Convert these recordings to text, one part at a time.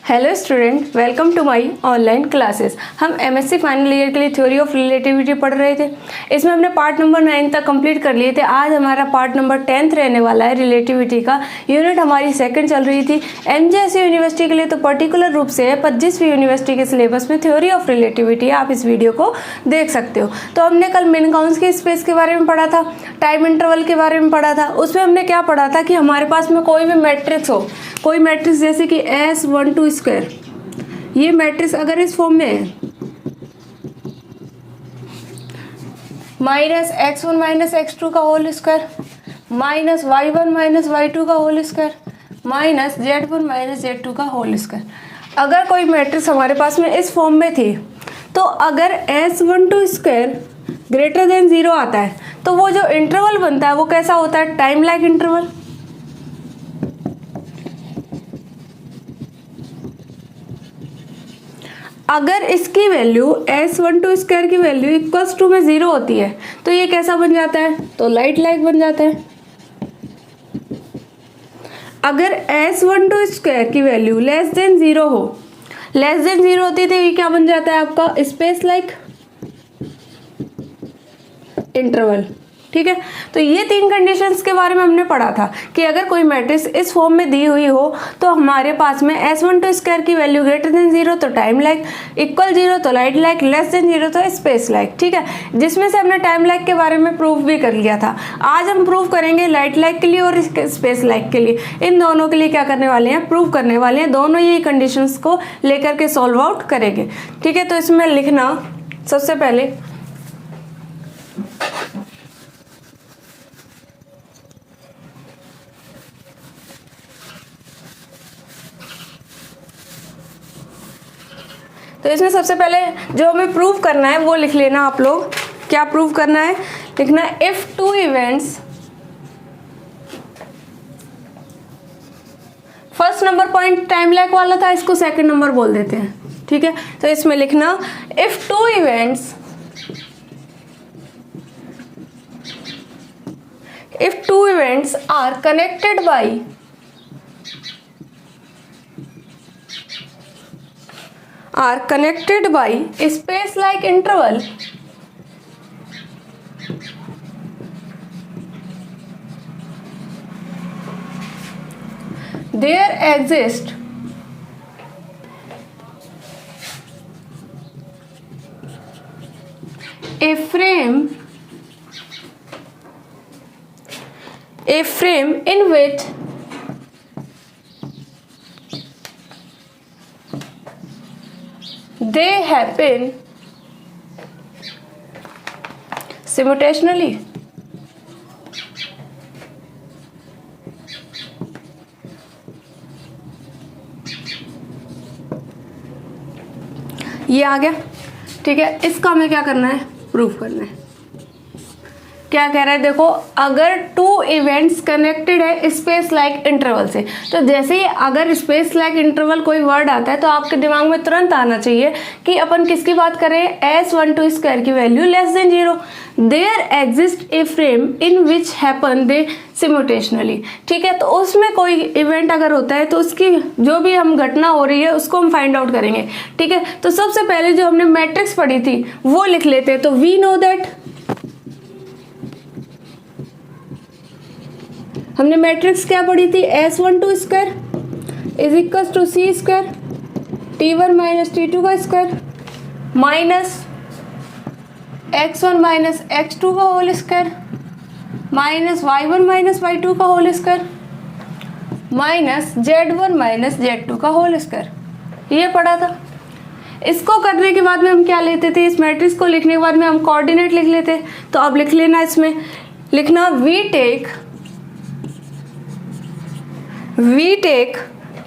Hello student, welcome to my online classes. हम MSc final year के लिए theory of relativity पढ़ रहे थे। इसमें हमने पार्ट नंबर 9 तक कंप्लीट कर लिए थे। आज हमारा पार्ट नंबर 10 रहने वाला है रिलेटिविटी का। यूनिट हमारी सेकंड चल रही थी। एमजेएसयू यूनिवर्सिटी के लिए तो पर्टिकुलर रूप से है, पर जिस भी यूनिवर्सिटी के सिलेबस में थ्योरी ऑफ रिलेटिविटी आप इस वीडियो को देख सकते हो। तो हमने कल मिनकाउंट्स के स्पेस के बारे में पढ़ा था, टाइम इंटरवल के बारे में पढ़ा था। उसमें हमने क्या पढ़ा था कि हमारे पास में कोई भी मैट्रिक्स हो, कोई मैट्रिक्स जैसे कि S12 स्क्वायर, ये मैट्रिक्स अगर इस फॉर्म में है -x1 - x2 का होल स्क्वायर -y1 - y2 का होल स्क्वायर -z1 - z2 का होल स्क्वायर, अगर कोई मैट्रिक्स हमारे पास में इस फॉर्म में थी, तो अगर S12 स्क्वायर ग्रेटर देन 0 आता है तो वो जो इंटरवल बनता है वो कैसा होता है? Time like interval. अगर इसकी वैल्यू S12 स्क्वायर की वैल्यू इक्वल्स टू में 0 होती है तो ये कैसा बन जाता है? तो लाइट लाइक बन जाता है। अगर S12 स्क्वायर की वैल्यू लेस देन 0 हो, लेस देन 0 होती है तो ये क्या बन जाता है आपका? Space like interval. ठीक है, तो ये तीन कंडीशंस के बारे में हमने पढ़ा था कि अगर कोई मैट्रिक्स इस फॉर्म में दी हुई हो तो हमारे पास में S12 स्क्वायर की वैल्यू ग्रेटर देन 0 तो टाइम लाइक, इक्वल 0 तो लाइट लाइक, लेस देन 0 तो स्पेस लाइक। ठीक है, जिसमें से हमने टाइम लाइक के बारे में प्रूफ भी कर लिया था। आज हम प्रूफ करेंगे लाइट लाइक के लिए और स्पेस लाइक के लिए। इन दोनों के लिए क्या करने वाले हैं? प्रूफ करने वाले हैं। दोनों ये कंडीशंस को लेकर के सॉल्व आउट करेंगे। ठीक है, तो इसमें लिखना सबसे पहले तो इसमें सबसे पहले जो हमें प्रूव करना है वो लिख लेना आप लोग। क्या प्रूव करना है? लिखना if two events, first number point time lag वाला था, इसको सेकंड नंबर बोल देते हैं। ठीक है, तो इसमें लिखना if two events are connected by space like interval, there exists a frame in which they happen simultaneously। ये आ गया। ठीक है, इसका हमें क्या करना है? प्रूफ करना है। क्या कह रहा है? देखो, अगर टू इवेंट्स कनेक्टेड है स्पेस लाइक इंटरवल से, तो जैसे ही अगर स्पेस लाइक इंटरवल कोई वर्ड आता है तो आपके दिमाग में तुरंत आना चाहिए कि अपन किसकी बात करें? S12 स्क्वायर की value less than 0। There exist a frame in which happen they simultaneously. ठीक है, तो उसमें कोई इवेंट अगर होता है तो उसकी जो भी हम घटना हो रही है उसको हम फाइंड आउट करेंगे। ठीक है, तो सबसे पहले जो हमने मैट्रिक्स पढ़ी थी वो लिख लेते हैं। तो वी नो दैट हमने मैट्रिक्स क्या पढ़ी थी? S12 square is equal to C square T1 - T2 का स्क्वायर माइनस x1 - x2 का whole square minus y1 - y2 का whole square minus z1 - z2 का होल स्क्वायर। ये पढ़ा था। इसको करने के बाद में हम क्या लेते थे? इस मैट्रिक्स को लिखने के बाद में हम कोऑर्डिनेट लिख लेते। तो अब लिख लेना, इसमें लिखना we take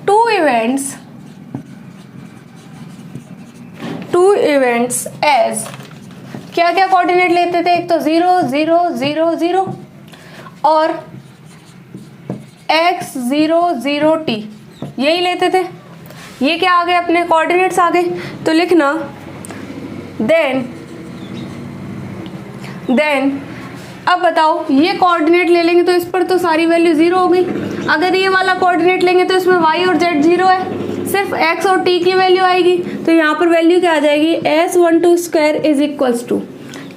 two events as क्या क्या कोऑर्डिनेट लेते थे? एक तो 0 0 0 0 और x 0 0 t, यही लेते थे। ये क्या आ गए? अपने कोऑर्डिनेट्स आ गए। तो लिखना देन अब बताओ, ये कोऑर्डिनेट ले लेंगे तो इस पर तो सारी वैल्यू 0 हो गई। अगर ये वाला कोऑर्डिनेट लेंगे तो इसमें y और z 0 है, सिर्फ x और t की वैल्यू आएगी, तो यहाँ पर वैल्यू क्या आ जाएगी, s12 square is equals to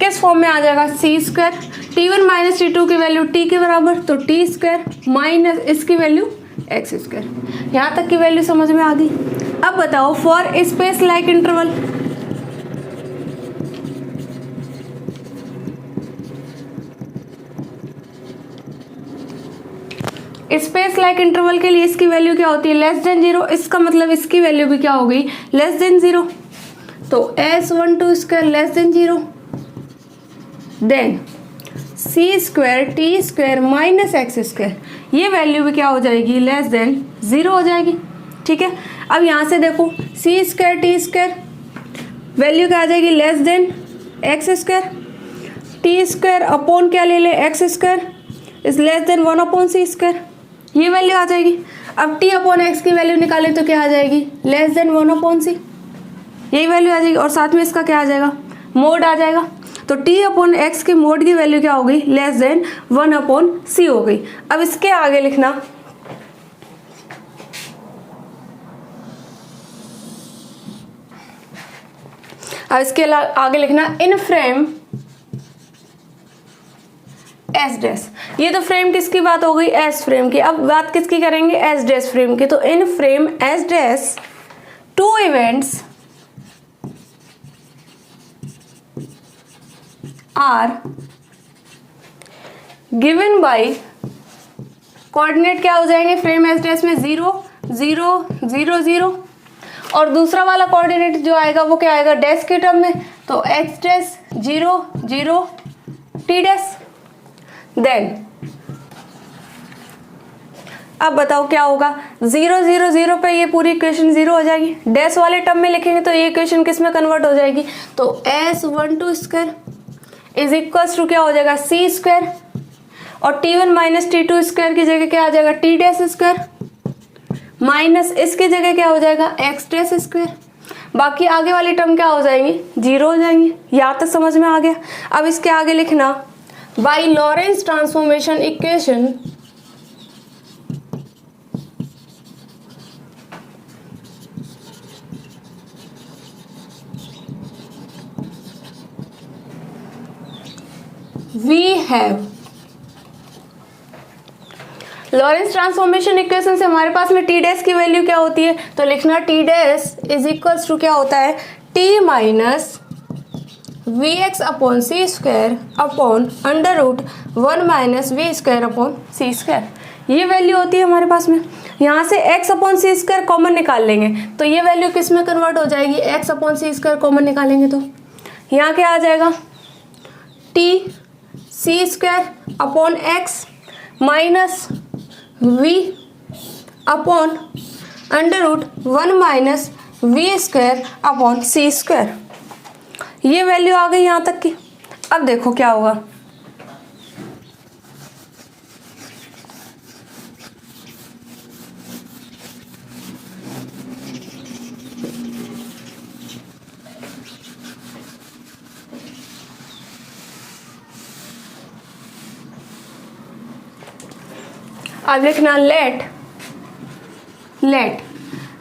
किस फॉर्म में आ जाएगा, c square, t1 minus t2 की वैल्यू t के बराबर, तो t स्क्वायर माइनस इसकी वैल्यू x स्क्वायर। यहाँ तक की वैल्यू समझ में आ गई। अब बताओ for space like interval, space like interval के लिए इसकी वैल्यू क्या होती है, लेस देन 0, इसका मतलब इसकी वैल्यू भी क्या हो गई, लेस देन 0। तो s12 square less than 0, then c square T square minus x square, ये वैल्यू भी क्या हो जाएगी, लेस देन 0 हो जाएगी। ठीक है, अब यहाँ से देखो c square T square value क्या आ जाएगी, less than x square, T square upon क्या ले ले, x square is less than 1 upon C square, ये वैल्यू आ जाएगी। अब t अपॉन एक्स की वैल्यू निकाले तो क्या आ जाएगी, लेस देन 1 अपॉन सी, यही वैल्यू आ जाएगी। और साथ में इसका क्या आ जाएगा, मोड आ जाएगा। तो t अपॉन एक्स की मोड की वैल्यू क्या हो गई, लेस देन 1 अपॉन सी हो गई। अब इसके आगे लिखना, अब इसके आगे लिखना इन फ्रेम एस डैश, ये तो फ्रेम किसकी बात हो गई, एस फ्रेम की। अब बात किसकी करेंगे, एस डैश फ्रेम की। तो in frame S dash two events are given by, coordinate क्या हो जाएंगे फ्रेम एस डैश में, 0 0 0 0, और दूसरा वाला कोऑर्डिनेट जो आएगा वो क्या आएगा, डैश के टर्म में, तो x dash 0 0 t dash. Then अब बताओ क्या होगा, 0 0 0 पे ये पूरी इक्वेशन 0 हो जाएगी। डैश वाले टर्म में लिखेंगे तो ये इक्वेशन किस में कन्वर्ट हो जाएगी, तो s12 square is equals to क्या हो जाएगा, c स्क्वायर, और t1 माइनस t2 स्क्वायर की जगह क्या आ जाएगा, t डैश स्क्वायर, माइनस इसकी जगह क्या हो जाएगा, x डैश स्क्वायर। बाकी आगे वाली टर्म क्या हो जाएंगी, 0 हो जाएंगी। यहाँ तक समझ में आ गया। अब इसके आगे लिखना, by Lorentz transformation equation we have, Lorentz transformation equation से हमारे पास में टी डैश की वैल्यू क्या होती है, तो लिखना t dash is equals to क्या होता है, t minus we x upon C square upon under root 1 minus we square upon C square, ये वैल्यू होती है हमारे पास में। यहाँ से x अपॉन सी स्क्वायर कॉमन निकाल लेंगे तो ये वैल्यू किस में कन्वर्ट हो जाएगी, x अपॉन सी स्क्वायर कॉमन निकालेंगे तो यहाँ क्या आ जाएगा, t c square upon x minus v upon under root 1 minus we square upon C square, ये वैल्यू आ गई यहाँ तक की। अब देखो क्या होगा, अब लिखना लेट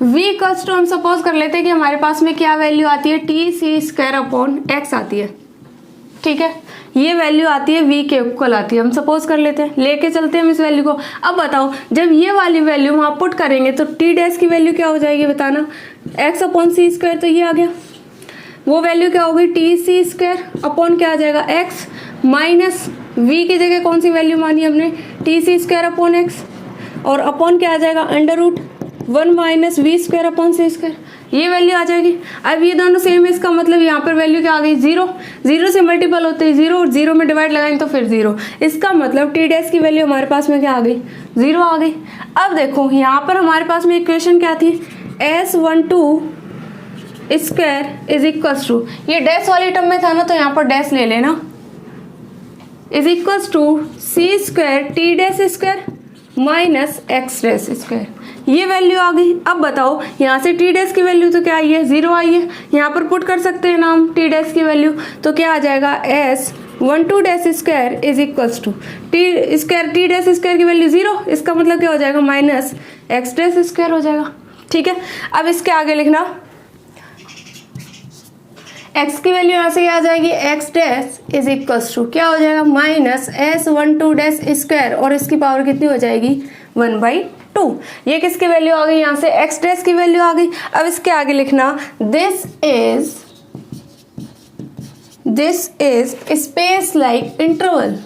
v इक्वल्स टू, हम सपोज कर लेते हैं कि हमारे पास में क्या वैल्यू आती है, t c square upon x आती है। ठीक है, ये वैल्यू आती है v के इक्वल आती है, हम सपोज कर लेते हैं, लेके चलते हैं हम इस वैल्यू को। अब बताओ जब ये वाली वैल्यू वहाँ पुट करेंगे तो टी डैश की वैल्यू क्या हो जाएगी बताना, x अपॉन सी स्क्वायर, तो ये आ गया। वो वैल्यू क्या होगी, टी सी स्क्वायर अपॉन क्या आ जाएगा, x माइनस v की जगह कौन सी वैल्यू मानी हमने, t c square upon x, और अपॉन क्या आ जाएगा, under root 1 minus we square upon C square, ये वैल्यू आ जाएगी। अब ये दोनों सेम है, इसका मतलब यहाँ पर वैल्यू क्या आ गई, 0 0 से मल्टीपल होते हैं 0, 0 में डिवाइड लगाएंगे तो फिर 0, इसका मतलब टी डैश की वैल्यू हमारे पास में क्या आ गई, 0 आ गई। अब देखो यहाँ पर हमारे पास में इक्वेशन क्या थी, s12 square is equals to, ये डैश वाली टर्म में था ना तो यहाँ पर डैश ले लेना, is equals to c square t dash square minus x dash square, ये वैल्यू आ गई। अब बताओ यहाँ से टी डैश की वैल्यू तो क्या आई है, 0 आई है, यहाँ पर पुट कर सकते हैं नाम टी डैश की वैल्यू, तो क्या आ जाएगा, s12 dash square is equals to t square t dash square की वैल्यू 0, इसका मतलब क्या हो जाएगा, माइनस एक्स डैश स्क्वायर हो जाएगा। ठीक है, अब इसके आगे लिखना x की वैल्यू यहाँ से क्या आ जाएगी, x dash is equals to क्या हो जाएगा, माइनस s12 डैश स्क्वायर, और इसकी पावर कितनी हो जाएगी 1/2। ये किसकी वैल्यू आ गई, यहाँ से x डैश की वैल्यू आ गई। अब इसके आगे लिखना this is space like interval.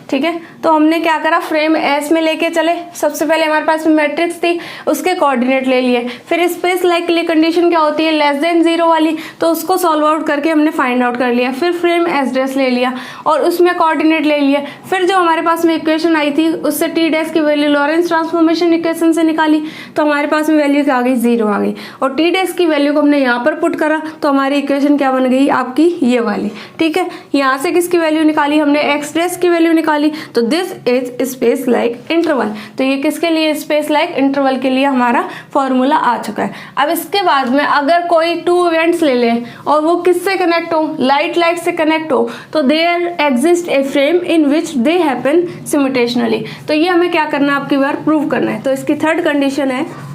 ठीक है, तो हमने क्या करा, फ्रेम एस में लेके चले। सबसे पहले हमारे पास में मैट्रिक्स थी, उसके कोऑर्डिनेट ले लिए। फिर स्पेस लाइक के लिए कंडीशन क्या होती है, लेस देन 0 वाली, तो उसको सॉल्व आउट करके हमने फाइंड आउट कर लिया। फिर फ्रेम एस डैश ले लिया और उसमें कोऑर्डिनेट ले लिए। फिर जो हमारे पास में इक्वेशन आई थी उससे टी डैश की वैल्यू लॉरेंस ट्रांसफॉर्मेशन इक्वेशन से निकाली, तो हमारे पास में वैल्यू क्या आ गई, 0 आ गई। और टी डैश की वैल्यू को हमने यहाँ पर पुट करा तो हमारी इक्वेशन क्या बन गई, आपकी ये वाली। ठीक है, यहाँ से किसकी वैल्यू निकाली हमने, एक्स डैश की वैल्यू निकाली, तो this is space like interval. तो ये किसके लिए, स्पेस लाइक इंटरवल के लिए हमारा फॉर्मूला आ चुका है। अब इसके बाद में अगर कोई 2 इवेंट्स ले लें और वो किससे कनेक्ट हो, लाइट से कनेक्ट हो, तो there exist a frame in which they happen simultaneously. तो ये हमें क्या करना है, आपकी बार प्रूव करना है। तो इसकी थर्ड कंडीशन है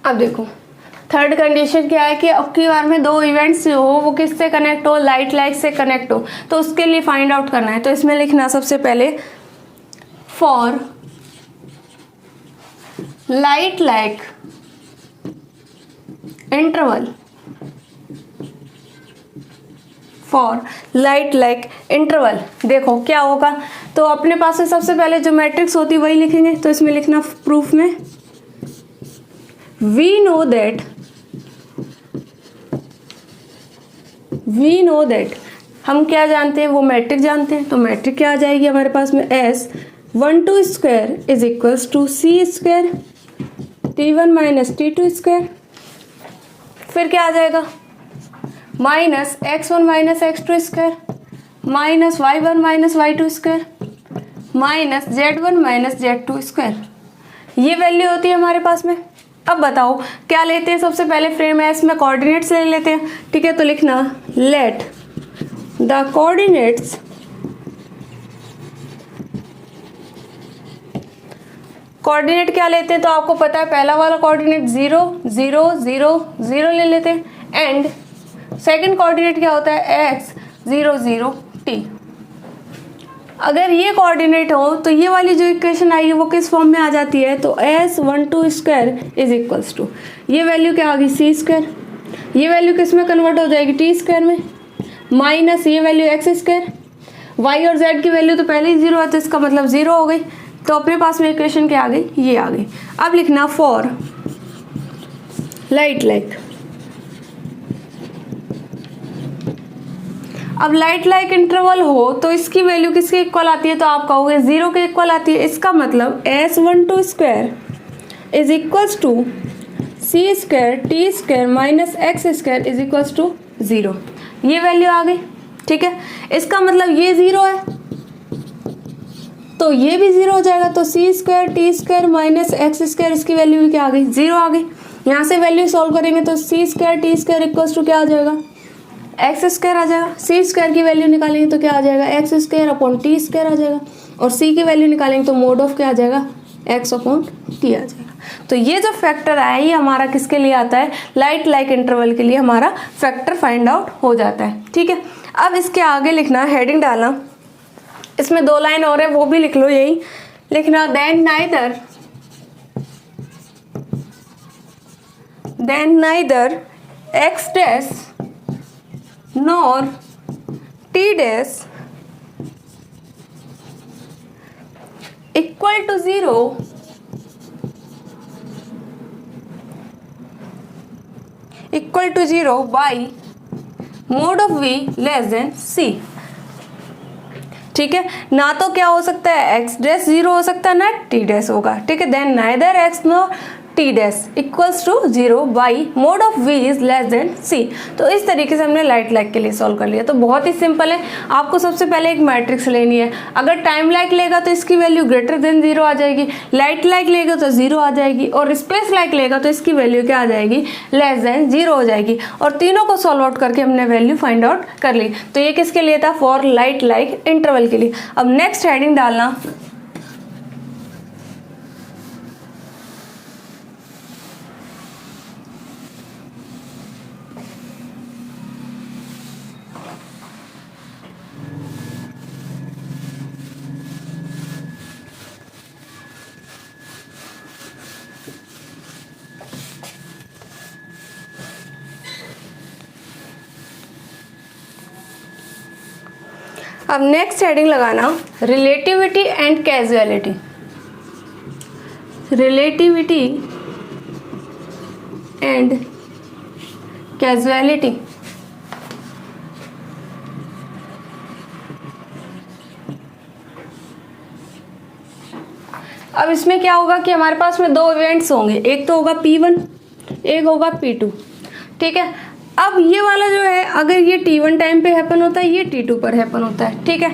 अब देखो थर्ड कंडीशन क्या है कि अब की बार में 2 इवेंट्स जो हो वो किससे कनेक्ट हो, लाइट से कनेक्ट हो, तो उसके लिए फाइंड आउट करना है। तो इसमें लिखना सबसे पहले for light interval, for light interval. देखो क्या होगा, तो अपने पास में सबसे पहले जो मैट्रिक्स होती है वही लिखेंगे। तो इसमें लिखना प्रूफ में we know that हम क्या जानते हैं, वो मैट्रिक जानते हैं। तो मैट्रिक क्या आ जाएगी हमारे पास में, S12 square is equals to C square T1 minus T2 square. फिर क्या आ जाएगा, minus x1 minus x2 square minus y1 minus y2 square minus z1 minus z2 square. ये वैल्यू होती है हमारे पास में। अब बताओ क्या लेते हैं, सबसे पहले फ्रेम एस में कोऑर्डिनेट्स ले लेते हैं। ठीक है, तो लिखना लेट द कोऑर्डिनेट्स क्या लेते हैं, तो आपको पता है पहला वाला कोऑर्डिनेट 0 0 0 0 ले लेते हैं, एंड सेकंड कोऑर्डिनेट क्या होता है, x 0 0 t। अगर ये कोऑर्डिनेट हो तो ये वाली जो इक्वेशन आई है वो किस फॉर्म में आ जाती है, तो S12 square is equals to ये वैल्यू क्या आ गई, C स्क्वायर। ये वैल्यू किस में कन्वर्ट हो जाएगी, T स्क्वायर में, माइनस ये वैल्यू x स्क्वायर। y और z की वैल्यू तो पहले ही 0 है तो इसका मतलब 0 हो गई। तो अपने पास में इक्वेशन क्या आ गई, ये आ गई। अब लिखना फॉर लाइट अब लाइट इंटरवल हो तो इसकी वैल्यू किसके इक्वल आती है, तो आप कहोगे 0 के इक्वल आती है। इसका मतलब S12 square is equals to C square T square minus x square is equals to 0। ये वैल्यू आ गई। ठीक है, इसका मतलब ये 0 है तो ये भी 0 हो जाएगा। तो C square T square minus x square, इसकी वैल्यू भी क्या आ गई, 0 आ गई। यहाँ से वैल्यू सॉल्व करेंगे तो C square T square equals to क्या आ जाएगा, एक्स स्क्वायर आ जाएगा। C स्क्वायर की वैल्यू निकालेंगे तो क्या आ जाएगा, X square upon T square आ जाएगा। और C की वैल्यू निकालेंगे तो मोड ऑफ क्या आ जाएगा, x अपॉन टी आ जाएगा। तो ये जो फैक्टर है ये हमारा किसके लिए आता है, लाइट इंटरवल के लिए हमारा फैक्टर फाइंड आउट हो जाता है। ठीक है, अब इसके आगे लिखना, हेडिंग डालना, इसमें 2 लाइन और है वो भी लिख लो, यही लिखना then neither x dash nor t dash equal to 0 equal to 0 by mod of v less than c। ठीक है, ना तो क्या हो सकता है x डैश 0 हो सकता है, ना t डैश होगा। ठीक है, then neither x nor t dash equals to 0 by mod of v is less than c। तो इस तरीके से हमने लाइट लैग के लिए सॉल्व कर लिया। तो बहुत ही सिंपल है। आपको सबसे पहले एक मैट्रिक्स लेनी है। अगर टाइम लैग लेगा तो इसकी वैल्यू ग्रेटर देन 0 आ जाएगी, लाइट लैग लेगा तो 0 आ जाएगी, और स्पेस लैग लेगा तो इसकी वैल्यू क्या आ जाएगी, लेस देन 0 हो जाएगी। और तीनों को सॉल्व आउट करके हमने वैल्यू फाइंड आउट कर ली। तो ये किसके लिए था, फॉर लाइट लैग इंटरवल के लिए। अब नेक्स्ट हेडिंग डालना, अब नेक्स्ट हेडिंग लगाना relativity and casualty. Relativity and casualty. अब इसमें क्या होगा कि हमारे पास में दो इवेंट्स होंगे, एक तो होगा P1, एक होगा P2। ठीक है, अब ये वाला जो है, अगर ये T1 टाइम पे हैपन होता है, ये T2 पर हैपन होता है। ठीक है,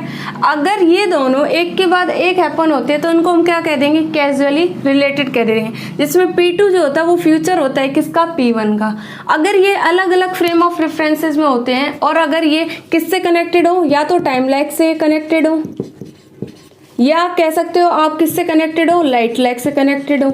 अगर ये दोनों एक के बाद एक हैपन होते हैं तो उनको हम क्या कह देंगे, कैजुअली रिलेटेड कह देंगे। जिसमें P2 जो होता है वो फ्यूचर होता है किसका, P1 का। अगर ये अलग अलग फ्रेम ऑफ रेफरेंसेस में होते हैं, और अगर ये किससे कनेक्टेड हो, या तो टाइम लैग से कनेक्टेड हो, या कह सकते हो आप किससे कनेक्टेड हो, लाइट लैग से कनेक्टेड हो।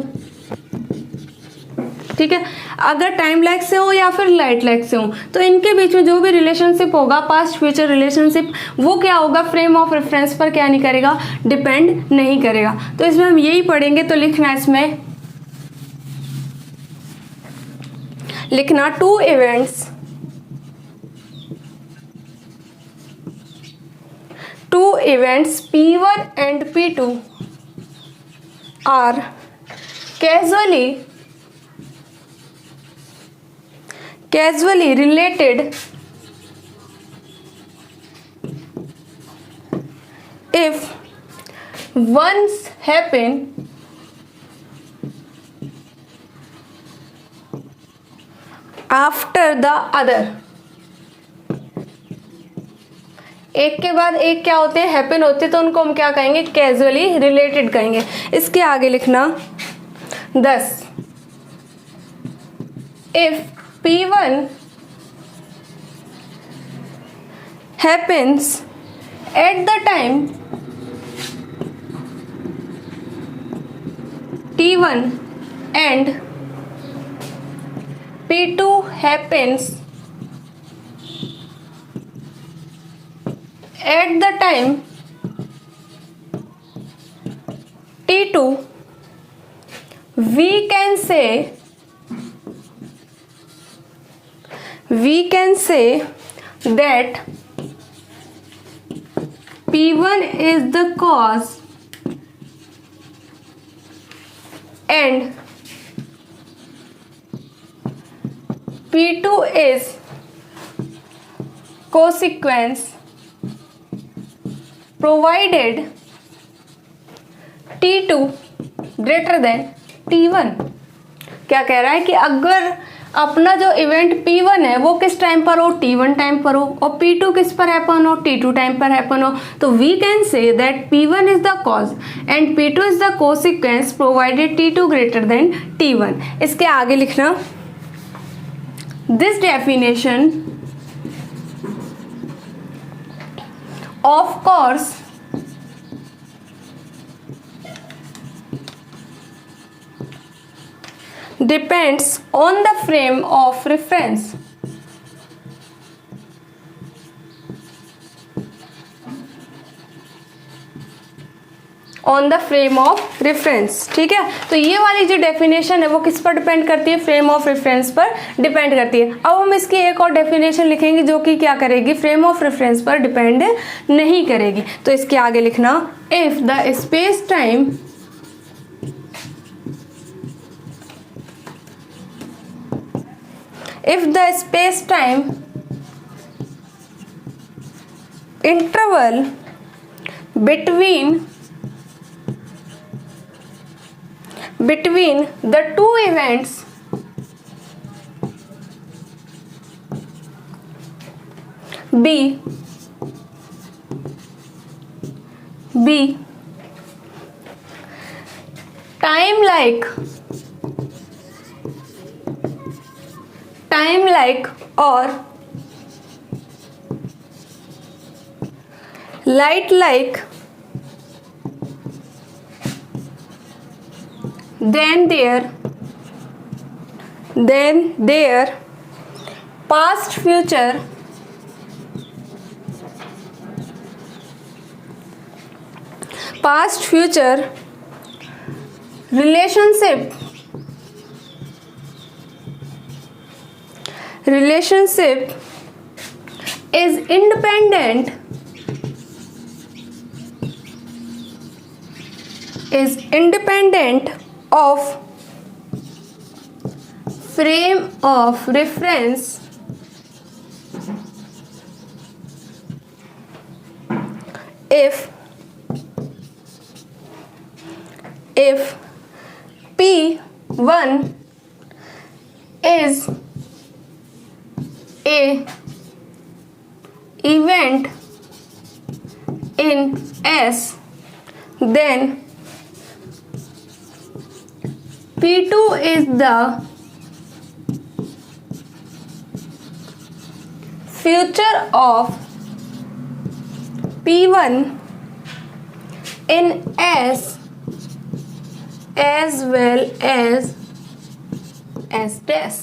ठीक है, अगर टाइम लैग से हो या फिर लाइट लैग से हो, तो इनके बीच में जो भी रिलेशनशिप होगा, पास्ट फ्यूचर रिलेशनशिप, वो क्या होगा, फ्रेम ऑफ रेफरेंस पर क्या नहीं करेगा, डिपेंड नहीं करेगा। तो इसमें हम यही पढ़ेंगे। तो लिखना इसमें, लिखना to events P1 and P2 are casually related if one's happen after the other। एक के बाद एक क्या होते हैं, हैपन होते हैं, तो उनको हम क्या कहेंगे, कैजुअली रिलेटेड कहेंगे। इसके आगे लिखना 10 if P1 happens at the time T1 and P2 happens at the time T2, we can say that P1 is the cause and P2 is consequence, provided T2 greater than T1। क्या कह रहा है कि अगर अपना जो event P1 है वो किस टाइम पर हो, T1 टाइम पर हो, और P2 किस पर हैपन हो, T2 टाइम पर हैपन हो, तो we can say that P1 is the cause and P2 is the consequence provided T2 greater than T1। इसके आगे लिखना, this definition of course depends on the frame of reference। On the frame of reference. ठीक है, तो ये वाली जो definition है वो किस पर डिपेंड करती है, फ्रेम ऑफ रेफरेंस पर डिपेंड करती है। अब हम इसकी एक और डेफिनेशन लिखेंगे जो कि क्या करेगी, फ्रेम ऑफ रेफरेंस पर डिपेंड नहीं करेगी। तो इसके आगे लिखना, if the space time if the space time interval between the two events be time like or light like, then their past future relationship is independent of frame of reference if P1 is a event in S, then P2 is the future of P1 in S as well as S dash।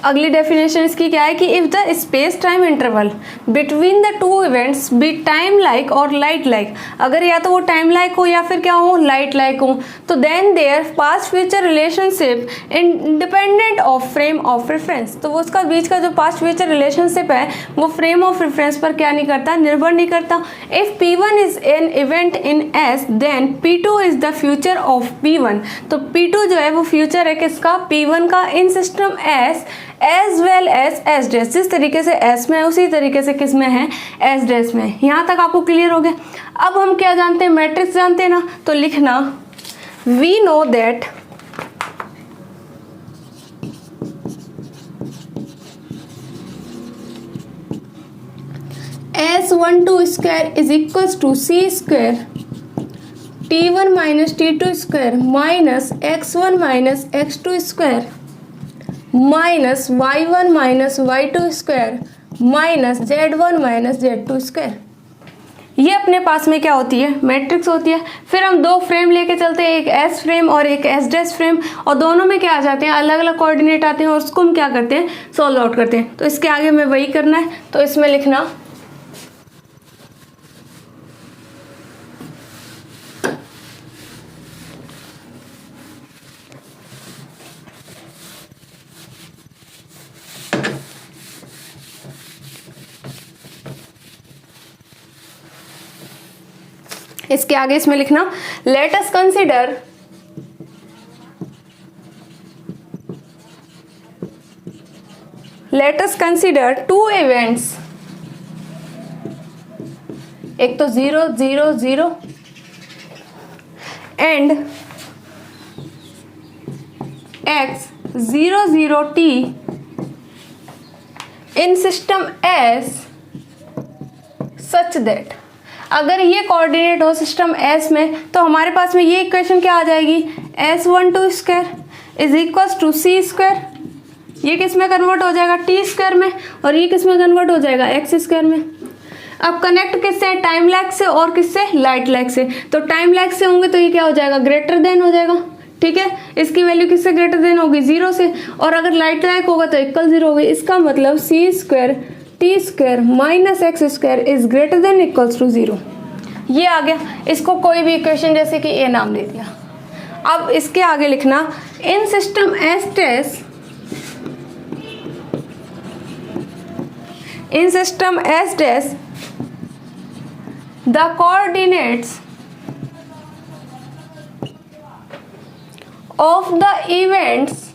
अगली definition इसकी क्या है कि if the space time interval between the two events be time like और light like, अगर या तो वो टाइम लाइक हो या फिर क्या हो लाइट लाइक हो, तो then there past future relationship independent of frame of reference, तो वो उसका बीच का जो पास्ट फ्यूचर रिलेशनशिप है वो फ्रेम ऑफ रेफरेंस पर क्या नहीं करता, निर्भर नहीं करता। If P1 is an event in S then P2 is the future of P1, तो P2 जो है वो फ्यूचर है किसका, P1 का in system S as well as S dash, जिस तरीके से एस में है उसी तरीके से किस में है, एस डैश में। यहाँ तक आपको क्लियर हो गया। अब हम क्या जानते हैं, मैट्रिक्स जानते हैं ना, तो लिखना we know that S12 square is equals to C square T1 minus T2 square minus X1 minus X2 square minus Y1 minus Y2 square minus Z1 minus Z2 square. ये अपने पास में क्या होती है, मैट्रिक्स होती है। फिर हम दो फ्रेम लेके चलते हैं, एक S फ्रेम और एक S डैश फ्रेम, और दोनों में क्या आ जाते हैं, अलग अलग कोऑर्डिनेट आते हैं और उसको हम क्या करते हैं, सॉल्व आउट करते हैं। तो इसके आगे में वही करना है, तो इसमें लिखना इसके आगे इसमें लिखना let us consider two events, एक तो 0 0 0 and x 0 0 t in system S such that, अगर ये कोऑर्डिनेट हो सिस्टम S में तो हमारे पास में ये इक्वेशन क्या आ जाएगी, S12 square is equals to C square, ये किस में कन्वर्ट हो जाएगा, T स्क्वायर में, और ये किस में कन्वर्ट हो जाएगा, X स्क्वायर में। अब कनेक्ट किससे, टाइम लैग से और किससे, लाइट लैग से। तो टाइम लैग से होंगे तो ये क्या हो जाएगा, ग्रेटर देन हो जाएगा, ठीक है। इसकी वैल्यू किससे ग्रेटर देन होगी, 0 से, और अगर लाइट लैग होगा तो इक्वल 0 होगी। इसका मतलब C square T square minus X square is greater than equals to 0। ये आ गया, इसको कोई भी इक्वेशन जैसे कि ए नाम दे दिया। अब इसके आगे लिखना in system S dash, in system S dash the coordinates of the events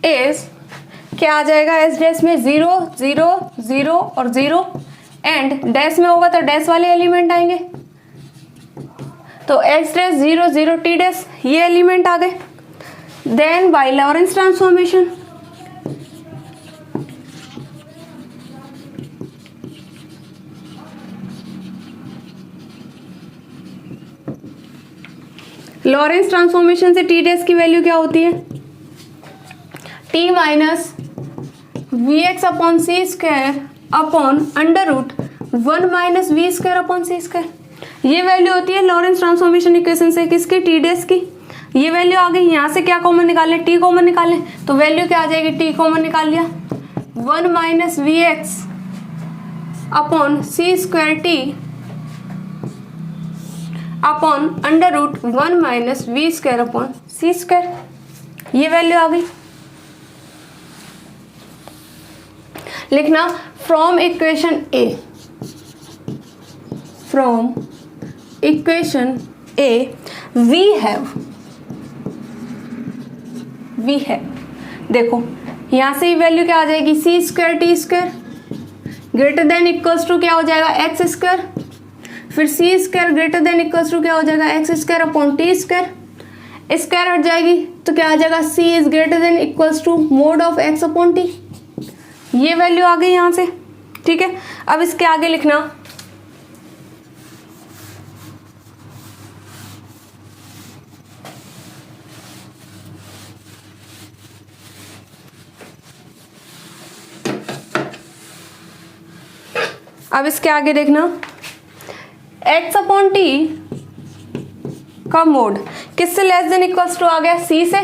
is क्या आ जाएगा एस डैश में 0 0 0 और 0 एंड डैश में होगा तो डैश वाले एलिमेंट आएंगे, तो एस डैश 0 0 टी डैश ये एलिमेंट आ गए। Then by Lorentz transformation Lorentz transformation से टी डैश की वैल्यू क्या होती है, t minus we x upon C square upon under root 1 minus we square upon C square. ये वैल्यू होती है लॉरेंस ट्रांसफॉर्मेशन इक्वेशन से किसकी, टी डैश की। ये वैल्यू आ गई, यहाँ से क्या कॉमन निकालें, टी कॉमन निकालें, तो वैल्यू क्या आ जाएगी, टी कॉमन निकाल लिया 1 minus we x upon C square T upon under root 1 minus we square upon C square. ये वैल्यू आ गई। लिखना from equation A, from equation A we have देखो यहां से ही वैल्यू क्या आ जाएगी, C square T square greater than equals to क्या हो जाएगा, एक्स स्क्वायर, फिर C square greater than equals to क्या हो जाएगा, X square upon T square, square हट जाएगी तो क्या आ जाएगा, C is greater than equals to mod of X upon T. ये वैल्यू आ गई यहां से, ठीक है। अब इसके आगे लिखना अब इसके आगे देखना x अपॉन टी का मोड किससे लेस देन इक्वल्स टू आ गया, c से,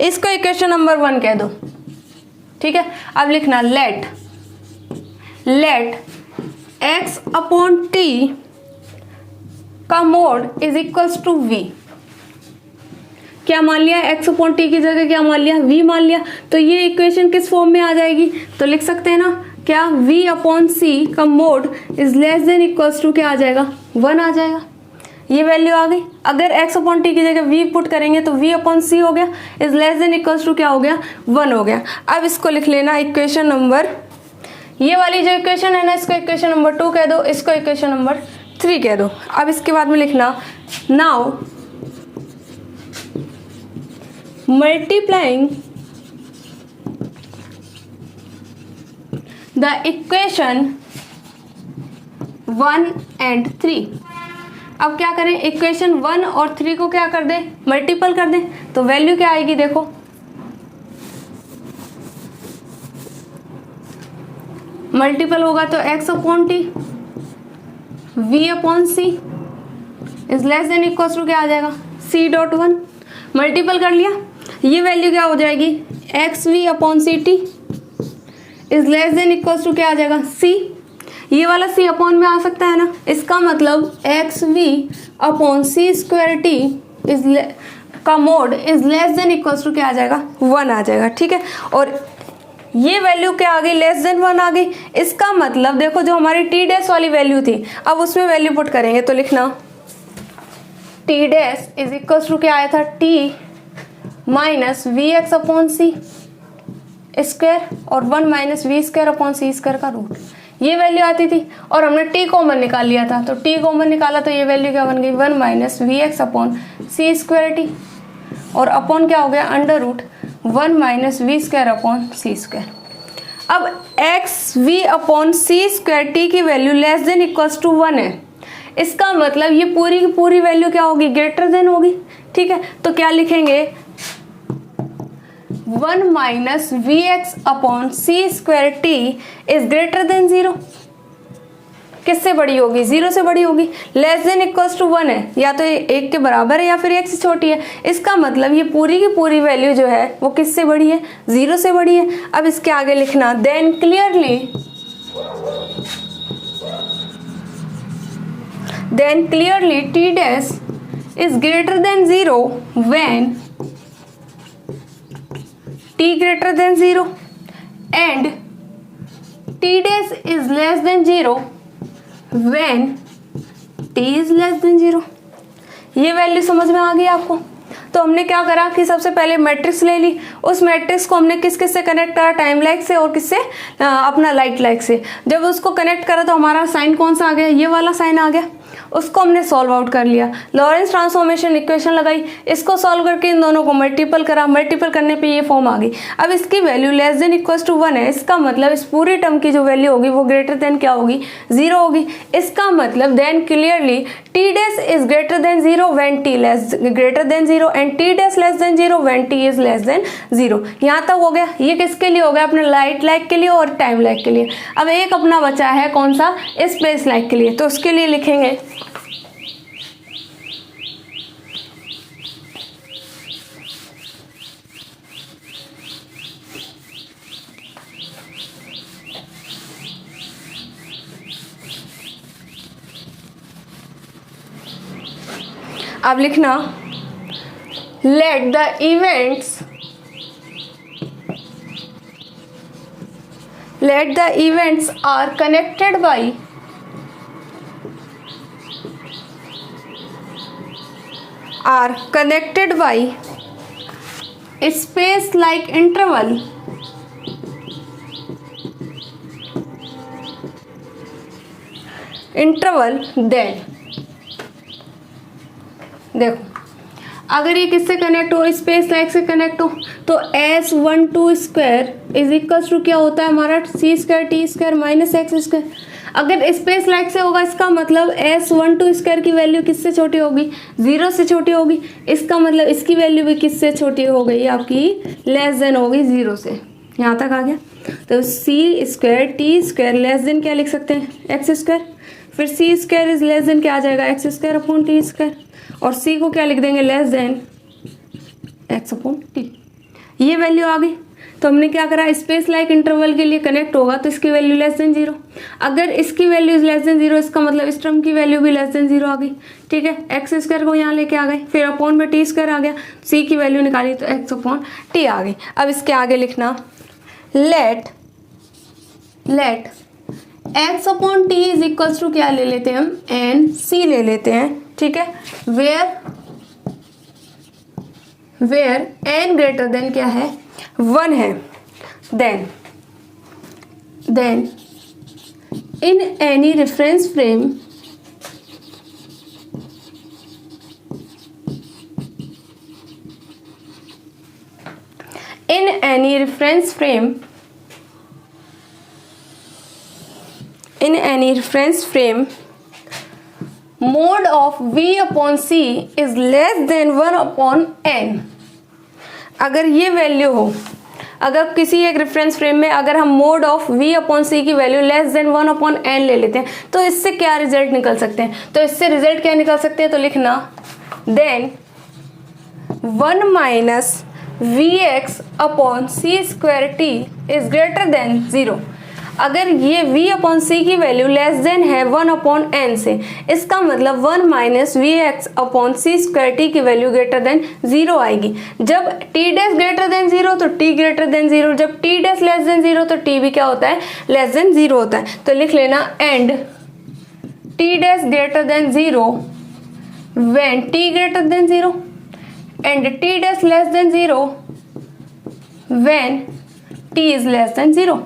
इसको इक्वेशन नंबर 1 कह दो, ठीक है। अब लिखना लेट x अपॉन टी का mod is equals to v। क्या मान लिया, x अपॉन टी की जगह क्या मान लिया, v मान लिया, तो ये इक्वेशन किस फॉर्म में आ जाएगी, तो लिख सकते हैं ना क्या, v अपॉन सी का mod is less than equals to क्या आ जाएगा, 1 आ जाएगा। ये वैल्यू आ गई। अगर x अपॉन टी की जगह v पुट करेंगे तो v अपॉन सी हो गया, is less than equals to क्या हो गया, 1 हो गया। अब इसको लिख लेना इक्वेशन नंबर, ये वाली जो इक्वेशन है ना इसको इक्वेशन नंबर 2 कह दो, इसको इक्वेशन नंबर 3 कह दो। अब इसके बाद में लिखना now multiplying the equation 1 and 3। अब क्या करें, इक्वेशन 1 और 3 को क्या कर दे, मल्टीपल कर दे, तो वैल्यू क्या आएगी, देखो मल्टीपल होगा तो x upon t v upon c is less than equals to क्या आ जाएगा, c डॉट 1। मल्टीपल कर लिया, ये वैल्यू क्या हो जाएगी, x we upon c t is less than equals to क्या आ जाएगा, c। ये वाला c अपॉन में आ सकता है ना, इसका मतलब X we upon C square T is का mod is less than equals to क्या आ जाएगा, 1 आ जाएगा, ठीक है। और ये वैल्यू क्या आ गई, लेस देन 1 आ गई। इसका मतलब देखो जो हमारी टी डैश वाली वैल्यू थी अब उसमें वैल्यू पुट करेंगे, तो लिखना t dash is equals to क्या आया था, t minus we x upon C square और 1 minus we square upon C square का रूट, ये वैल्यू आती थी। और हमने टी कॉमन निकाल लिया था, तो टी कॉमन निकाला तो ये वैल्यू क्या बन गई, 1 minus we x upon C square T और अपॉन क्या हो गया, under root 1 minus we square upon C square. अब X we upon C square T की value less than equals to 1 है, इसका मतलब ये पूरी की पूरी वैल्यू क्या होगी, ग्रेटर देन होगी, ठीक है। तो क्या लिखेंगे, 1 minus we x upon C square T is greater than 0। किससे बड़ी होगी, 0 से बड़ी होगी। लेस देन इक्वल्स टू 1 है, या तो ये 1 के बराबर है या फिर 1 से छोटी है, इसका मतलब ये पूरी की पूरी वैल्यू जो है वो किससे बड़ी है, 0 से बड़ी है। अब इसके आगे लिखना then clearly t dash is greater than 0 when t greater than 0 and t dash is less than 0 when t is less than 0। ये वैल्यू समझ में आ गई आपको। तो हमने क्या करा कि सबसे पहले मैट्रिक्स ले ली, उस मैट्रिक्स को हमने किस किस से कनेक्ट करा, टाइम लाइक से और किससे, अपना लाइक से। जब उसको कनेक्ट करा तो हमारा साइन कौन सा आ गया, ये वाला साइन आ गया, उसको हमने सॉल्व आउट कर लिया, लॉरेंस ट्रांसफॉर्मेशन इक्वेशन लगाई, इसको सॉल्व करके इन दोनों को मल्टीपल करा, मल्टीपल करने पे ये फॉर्म आ गई। अब इसकी value less than equal to 1 है, इसका मतलब इस पूरी टर्म की जो वैल्यू होगी वो ग्रेटर देन क्या होगी, 0 होगी। इसका मतलब then clearly t dash is greater than 0 when t less greater than 0 and t dash less than 0 when t is less than 0। यहाँ तक हो गया। ये किसके लिए हो गया, अपने लाइक के लिए और टाइम लाइक के लिए। अब एक अपना बचा है कौन सा, स्पेस लाइक के लिए, तो उसके लिए लिखेंगे अब लिखना let the events are connected by space like interval then देखो अगर ये किससे कनेक्ट हो, स्पेस लाइक से कनेक्ट हो, तो S12 square is equal to क्या होता है हमारा, C square T square minus x square. अगर स्पेस लाइक से होगा इसका मतलब S12 स्क्वायर की वैल्यू किससे छोटी होगी, 0 से छोटी होगी। इसका मतलब इसकी वैल्यू भी किससे छोटी हो गई, आपकी लेस देन होगी 0 से। यहाँ तक आ गया। तो C square T square less than क्या लिख सकते हैं, एक्स स्क्वायर। फिर C square is less than क्या आ जाएगा, X square upon T square. और सी को क्या लिख देंगे, less than X upon T. ये वैल्यू आ गई। तो हमने क्या करा, स्पेस लाइक इंटरवल के लिए कनेक्ट होगा तो इसकी वैल्यू लेस देन 0। अगर इसकी वैल्यू इज लेस देन 0 इसका मतलब इस टर्म की वैल्यू भी लेस देन 0 आ गई। ठीक है, एक्स स्क्वायर को यहाँ लेके आ गए, फिर अपॉन में टी स्क्वायर आ गया, सी की वैल्यू निकाली तो एक्स अपॉन टी आ गई। अब इसके आगे लिखना let x upon t is equal to क्या ले लेते हैं हम, एन सी ले लेते हैं। ठीक है, वेयर एन ग्रेटर देन क्या है, 1 है। Then in any reference frame mod of v upon c is less than 1 upon n। अगर ये वैल्यू हो, अगर किसी एक रेफरेंस फ्रेम में अगर हम मोड ऑफ v अपॉन सी की value less than 1 upon n ले लेते हैं तो इससे क्या रिजल्ट निकल सकते हैं, तो इससे रिजल्ट क्या निकल सकते हैं, तो लिखना then 1 minus we x upon C square T is greater than 0। अगर ये v अपॉन सी की वैल्यू लेस देन है 1 अपॉन n से, इसका मतलब 1 minus we x upon C square T की वैल्यू ग्रेटर देन 0 आएगी। जब t डैश ग्रेटर देन 0 तो t ग्रेटर देन 0, जब t डैश लेस देन 0 तो t भी क्या होता है, लेस देन 0 होता है। तो लिख लेना and t dash greater than 0 when t greater than 0 and t dash less than 0 when t is less than 0।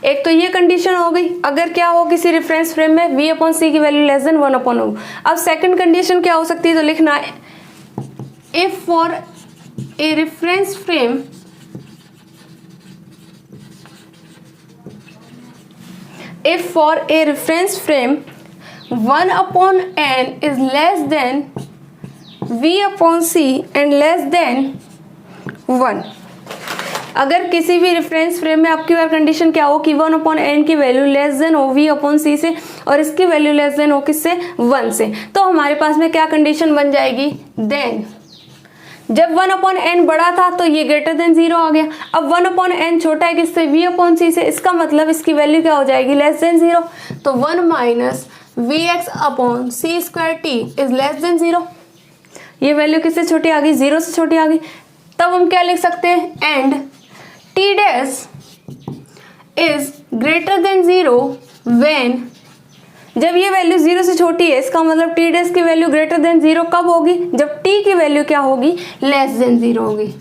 एक तो ये कंडीशन हो गई अगर क्या हो किसी रेफरेंस फ्रेम में v अपॉन सी की value less than 1 upon o। अब सेकंड कंडीशन क्या हो सकती है, तो लिखना if for a reference frame 1 upon n is less then v upon c and less than 1। अगर किसी भी रेफरेंस फ्रेम में आपकी बार कंडीशन क्या हो कि 1 अपॉन एन की वैल्यू लेस देन हो v अपॉन सी से और इसकी वैल्यू लेस देन हो किससे, 1 से, तो हमारे पास में क्या कंडीशन बन जाएगी, देन जब 1 अपॉन एन बड़ा था तो ये ग्रेटर देन 0 आ गया। अब 1 अपॉन एन छोटा है किससे, v अपॉन सी से, इसका मतलब इसकी वैल्यू क्या हो जाएगी, लेस देन 0। तो 1 minus we x upon C square T is less than 0। ये वैल्यू किससे छोटी आ गई, 0 से छोटी आ गई। तब हम क्या लिख सकते हैं, and t dash is greater than 0 when जब ये वैल्यू 0 से छोटी है, इसका मतलब टी डैश की वैल्यू ग्रेटर देन 0 कब होगी? जब टी की वैल्यू क्या होगी? लेस देन 0 होगी।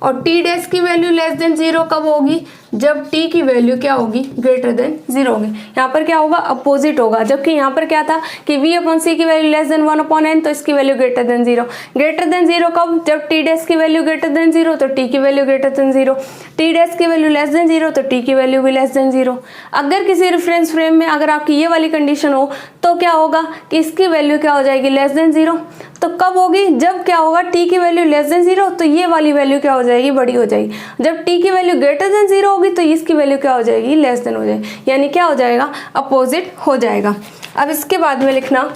और टी डैश की वैल्यू लेस देन 0 कब होगी? जब टी की वैल्यू क्या होगी? ग्रेटर देन 0 होगी। यहाँ पर क्या होगा? अपोजिट होगा। जबकि यहाँ पर क्या था कि v अपॉन सी की वैल्यू लेस देन 1/n, तो इसकी value greater than 0। Greater than 0 कब? जब टी डैश की वैल्यू ग्रेटर देन 0, तो टी की value greater than 0। T dash की वैल्यू लेस देन 0, तो टी की वैल्यू भी लेस देन 0। अगर किसी रेफरेंस फ्रेम में अगर आपकी ये वाली कंडीशन हो तो क्या होगा कि इसकी वैल्यू क्या हो जाएगी? Less than 0। तो कब होगी? जब क्या होगा? टी की वैल्यू लेस देन 0, तो ये वाली वैल्यू क्या हो जाएगी? बड़ी हो जाएगी। जब टी की वैल्यू ग्रेटर देन 0 होगी तो इसकी वैल्यू क्या हो जाएगी? लेस देन हो जाएगी। यानी क्या हो जाएगा? अपोजिट हो जाएगा। अब इसके बाद में लिखना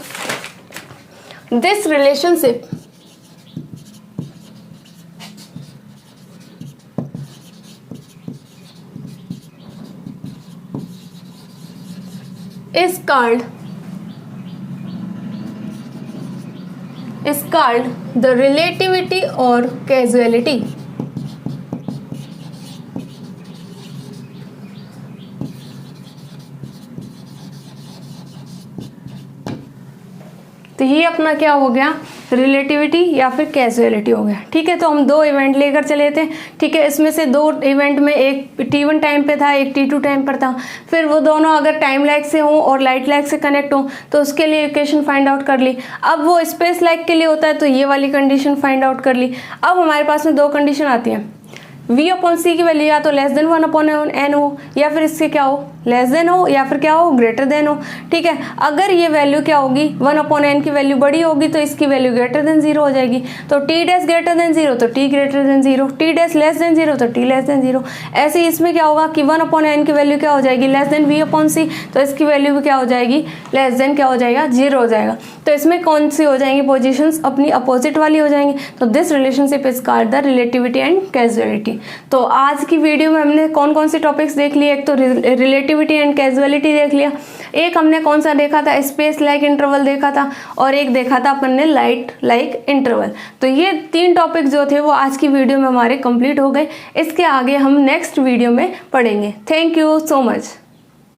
this relationship is called the relativity or causality. तो ये अपना क्या हो गया? रिलेटिविटी या फिर कैजुअलिटी हो गया। ठीक है, तो हम दो इवेंट लेकर चले थे। ठीक है, इसमें से दो इवेंट में एक t1 टाइम पे था, एक t2 टाइम पर था। फिर वो दोनों अगर टाइम लैग से हों और लाइट लैग से कनेक्ट हों तो उसके लिए इक्वेशन फाइंड आउट कर ली। अब वो स्पेस लैग के लिए होता है तो ये वाली कंडीशन फाइंड आउट कर ली। अब हमारे पास में दो कंडीशन आती हैं, v अपॉन सी की वैल्यू या तो लेस देन 1/n हो या फिर इससे क्या हो? लेस देन हो या फिर क्या हो? ग्रेटर देन हो। ठीक है, अगर ये वैल्यू क्या होगी? 1/n की वैल्यू बड़ी होगी तो इसकी वैल्यू ग्रेटर देन 0 हो जाएगी। तो टी डैश ग्रेटर देन 0 तो T greater than 0, t dash less than 0 तो टी लेस देन 0। ऐसे ही इसमें क्या होगा कि 1/n की वैल्यू क्या हो जाएगी? लेस देन v अपॉन सी, तो इसकी वैल्यू भी क्या हो जाएगी? लेस देन क्या हो जाएगा? 0 हो जाएगा। तो इसमें कौन सी हो जाएंगी पोजिशंस? अपनी अपोजिट वाली हो जाएंगी। तो this relationship is called the relativity and casualty. तो आज की वीडियो में हमने कौन कौन से टॉपिक्स देख लिए? एक तो रिलेटिविटी एंड कैजुअलिटी देख लिया, एक हमने कौन सा देखा था? स्पेस लाइक इंटरवल देखा था, और एक देखा था अपन ने लाइट लाइक इंटरवल। तो ये 3 टॉपिक जो थे वो आज की वीडियो में हमारे कंप्लीट हो गए। इसके आगे हम नेक्स्ट वीडियो में पढ़ेंगे। Thank you so much.